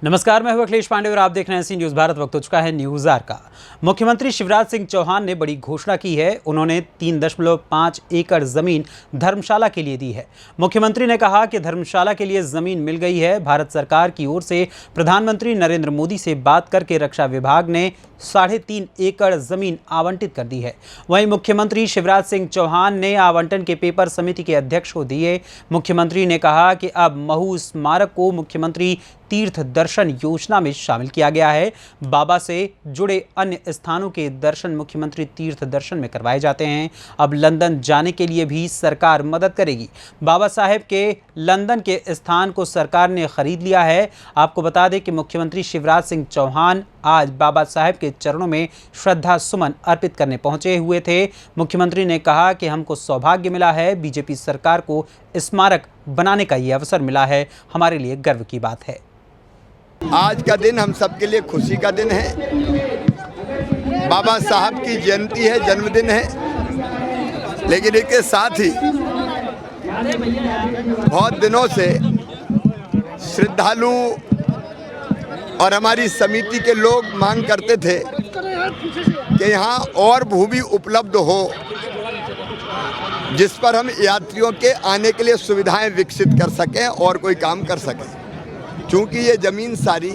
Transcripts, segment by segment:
नमस्कार, मैं हूं अखिलेश पांडे और आप देख रहे हैं सी न्यूज़ भारत। वक्त हो चुका है न्यूज़ आवर का। मुख्यमंत्री शिवराज सिंह चौहान ने बड़ी घोषणा की है। उन्होंने 3.5 एकड़ जमीन धर्मशाला के लिए दी है। मुख्यमंत्री ने कहा कि धर्मशाला के लिए जमीन मिल गई है। भारत सरकार की ओर से प्रधानमंत्री नरेंद्र मोदी से बात करके रक्षा विभाग ने 3.5 एकड़ जमीन आवंटित कर दी है। वहीं मुख्यमंत्री शिवराज सिंह चौहान ने आवंटन के पेपर समिति के अध्यक्ष को दिए। मुख्यमंत्री ने कहा कि अब महू स्मारक को मुख्यमंत्री तीर्थ दर्शन योजना में शामिल किया गया है। बाबा से जुड़े अन्य स्थानों के दर्शन मुख्यमंत्री तीर्थ दर्शन में करवाए जाते हैं। अब लंदन जाने के लिए भी सरकार मदद करेगी। बाबा साहेब के लंदन के स्थान को सरकार ने खरीद लिया है। आपको बता दें कि मुख्यमंत्री शिवराज सिंह चौहान आज बाबा साहेब के चरणों में श्रद्धा सुमन अर्पित करने पहुंचे हुए थे। मुख्यमंत्री ने कहा कि हमको सौभाग्य मिला है, बीजेपी सरकार को स्मारक बनाने का ये अवसर मिला है, हमारे लिए गर्व की बात है। आज का दिन हम सबके लिए खुशी का दिन है। बाबा साहब की जयंती है, जन्मदिन है, लेकिन इसके साथ ही बहुत दिनों से श्रद्धालु और हमारी समिति के लोग मांग करते थे कि यहाँ और भूमि उपलब्ध हो जिस पर हम यात्रियों के आने के लिए सुविधाएं विकसित कर सकें और कोई काम कर सकें। क्योंकि ये ज़मीन सारी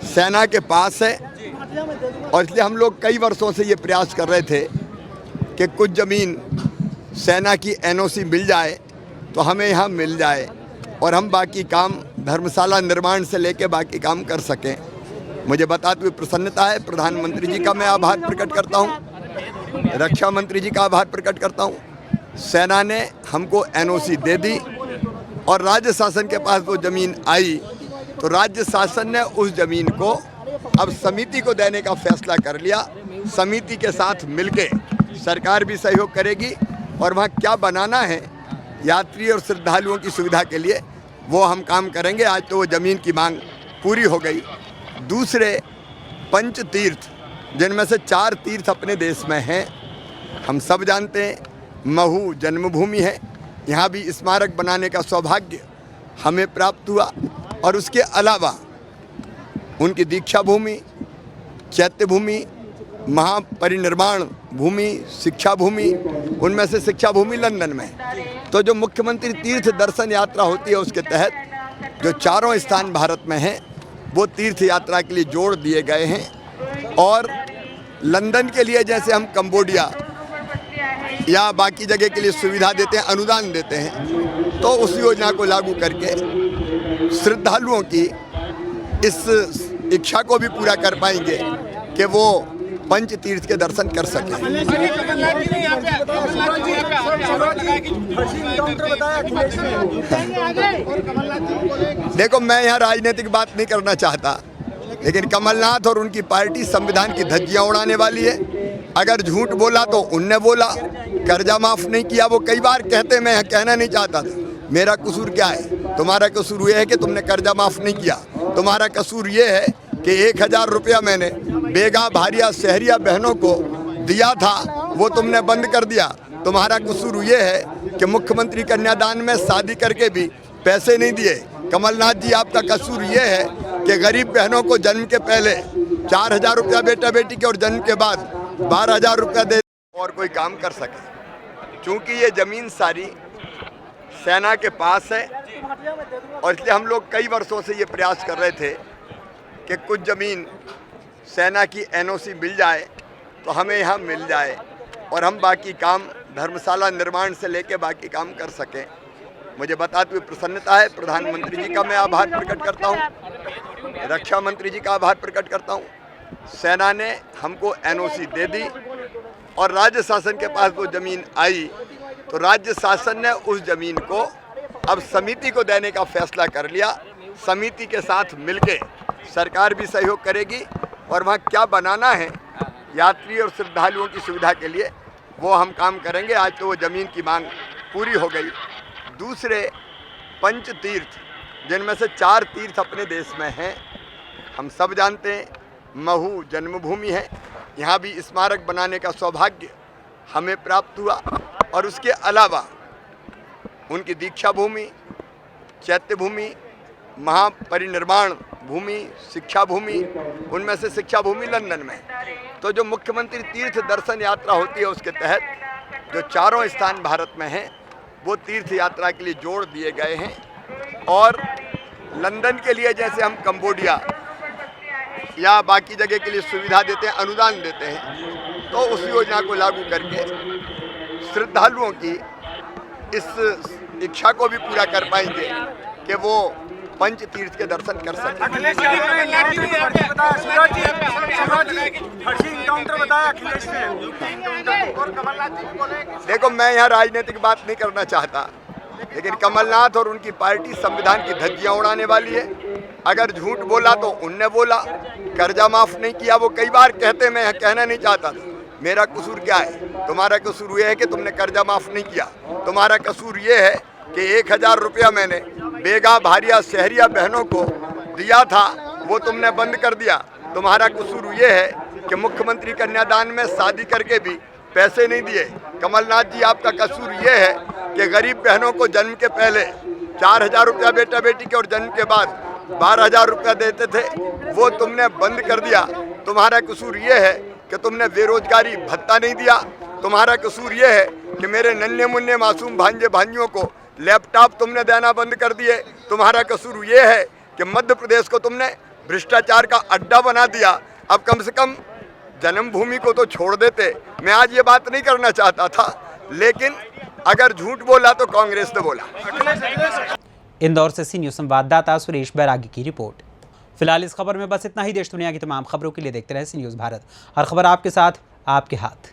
सेना के पास है और इसलिए हम लोग कई वर्षों से ये प्रयास कर रहे थे कि कुछ ज़मीन सेना की एनओसी मिल जाए तो हमें यहाँ मिल जाए और हम बाकी काम धर्मशाला निर्माण से लेके बाकी काम कर सकें। मुझे बताते हुए प्रसन्नता है। प्रधानमंत्री जी का मैं आभार प्रकट करता हूँ, रक्षा मंत्री जी का आभार प्रकट करता हूँ। सेना ने हमको एनओसी दे दी और राज्य शासन के पास वो ज़मीन आई तो राज्य शासन ने उस ज़मीन को अब समिति को देने का फैसला कर लिया। समिति के साथ मिलके सरकार भी सहयोग करेगी और वहाँ क्या बनाना है यात्री और श्रद्धालुओं की सुविधा के लिए वो हम काम करेंगे। आज तो वो ज़मीन की मांग पूरी हो गई। दूसरे 5 तीर्थ जिनमें से 4 तीर्थ अपने देश में हैं, हम सब जानते हैं। महू जन्मभूमि है, यहाँ भी स्मारक बनाने का सौभाग्य हमें प्राप्त हुआ और उसके अलावा उनकी दीक्षा भूमि, चैत्य भूमि, महापरिनिर्वाण भूमि, शिक्षा भूमि, उनमें से शिक्षा भूमि लंदन में। तो जो मुख्यमंत्री तीर्थ दर्शन यात्रा होती है उसके तहत जो 4 स्थान भारत में हैं वो तीर्थ यात्रा के लिए जोड़ दिए गए हैं। और लंदन के लिए जैसे हम कंबोडिया या बाकी जगह के लिए सुविधा देते हैं, अनुदान देते हैं, तो उस योजना को लागू करके श्रद्धालुओं की इस इच्छा को भी पूरा कर पाएंगे कि वो 5 तीर्थ के दर्शन कर सकें। देखो, मैं यहाँ राजनीतिक बात नहीं करना चाहता, लेकिन कमलनाथ और उनकी पार्टी संविधान की धज्जियाँ उड़ाने वाली है। अगर झूठ बोला तो उनने बोला, कर्जा माफ़ नहीं किया वो कई बार कहते, मैं कहना नहीं चाहता था। मेरा कसूर क्या है? तुम्हारा कसूर ये है कि तुमने कर्जा माफ़ नहीं किया। तुम्हारा कसूर ये है कि 1000 रुपया मैंने बेगा भारिया शहरिया बहनों को दिया था, वो तुमने बंद कर दिया। तुम्हारा कसूर ये है कि मुख्यमंत्री कन्यादान में शादी करके भी पैसे नहीं दिए। कमलनाथ जी, आपका कसूर ये है कि गरीब बहनों को जन्म के पहले 4000 रुपया बेटा बेटी के और जन्म के बाद 12000 रुपया दे और कोई काम कर सके। क्योंकि ये ज़मीन सारी सेना के पास है और इसलिए हम लोग कई वर्षों से ये प्रयास कर रहे थे कि कुछ ज़मीन सेना की एनओसी मिल जाए तो हमें यहाँ मिल जाए और हम बाकी काम धर्मशाला निर्माण से लेके बाकी काम कर सकें। मुझे बताते हुए प्रसन्नता है। प्रधानमंत्री जी का मैं आभार प्रकट करता हूँ, रक्षा मंत्री जी का आभार प्रकट करता हूँ। सेना ने हमको एनओसी दे दी और राज्य शासन के पास वो ज़मीन आई तो राज्य शासन ने उस ज़मीन को अब समिति को देने का फैसला कर लिया। समिति के साथ मिलके सरकार भी सहयोग करेगी और वहाँ क्या बनाना है यात्री और श्रद्धालुओं की सुविधा के लिए वो हम काम करेंगे। आज तो वो ज़मीन की मांग पूरी हो गई। दूसरे 5 तीर्थ जिनमें से 4 तीर्थ अपने देश में हैं, हम सब जानते हैं। महू जन्मभूमि है, यहाँ भी स्मारक बनाने का सौभाग्य हमें प्राप्त हुआ और उसके अलावा उनकी दीक्षा भूमि, चैत्य भूमि, महापरिनिर्वाण भूमि शिक्षा भूमि, उनमें से शिक्षा भूमि लंदन में। तो जो मुख्यमंत्री तीर्थ दर्शन यात्रा होती है उसके तहत जो चारों स्थान भारत में हैं वो तीर्थ यात्रा के लिए जोड़ दिए गए हैं। और लंदन के लिए जैसे हम कंबोडिया या बाकी जगह के लिए सुविधा देते हैं, अनुदान देते हैं, तो उस योजना को लागू करके श्रद्धालुओं की इस इच्छा को भी पूरा कर पाएंगे कि वो पंच तीर्थ के दर्शन कर सकें। देखो, मैं यहाँ राजनीतिक बात नहीं करना चाहता, लेकिन कमलनाथ और उनकी पार्टी संविधान की धज्जियां उड़ाने वाली है। अगर झूठ बोला तो उनने बोला, कर्जा माफ नहीं किया वो कई बार कहते, मैं कहना नहीं चाहता। मेरा कसूर क्या है? तुम्हारा कसूर ये है कि तुमने कर्जा माफ नहीं किया। तुम्हारा कसूर ये है कि 1000 रुपया मैंने बेगा भारिया शहरिया बहनों को दिया था, वो तुमने बंद कर दिया। तुम्हारा कसूर ये है कि मुख्यमंत्री कन्यादान में शादी करके भी पैसे नहीं दिए। कमलनाथ जी, आपका कसूर ये है कि गरीब बहनों को जन्म के पहले 4000 रुपया बेटा बेटी के और जन्म के बाद 12000 रुपया देते थे, वो तुमने बंद कर दिया। तुम्हारा कसूर ये है कि तुमने बेरोजगारी भत्ता नहीं दिया। तुम्हारा कसूर ये है कि मेरे नन्हे मुन्ने मासूम भांजे भांजियों को लैपटॉप तुमने देना बंद कर दिए। तुम्हारा कसूर ये है कि मध्य प्रदेश को तुमने भ्रष्टाचार का अड्डा बना दिया। अब कम से कम जन्मभूमि को तो छोड़ देते। मैं आज ये बात नहीं करना चाहता था, लेकिन अगर झूठ बोला तो कांग्रेस ने बोला। इंदौर से सी न्यूज़ संवाददाता सुरेश बैरागी की रिपोर्ट। फिलहाल इस खबर में बस इतना ही। देश दुनिया की तमाम खबरों के लिए देखते रहे सी न्यूज़ भारत। हर खबर आपके साथ, आपके हाथ।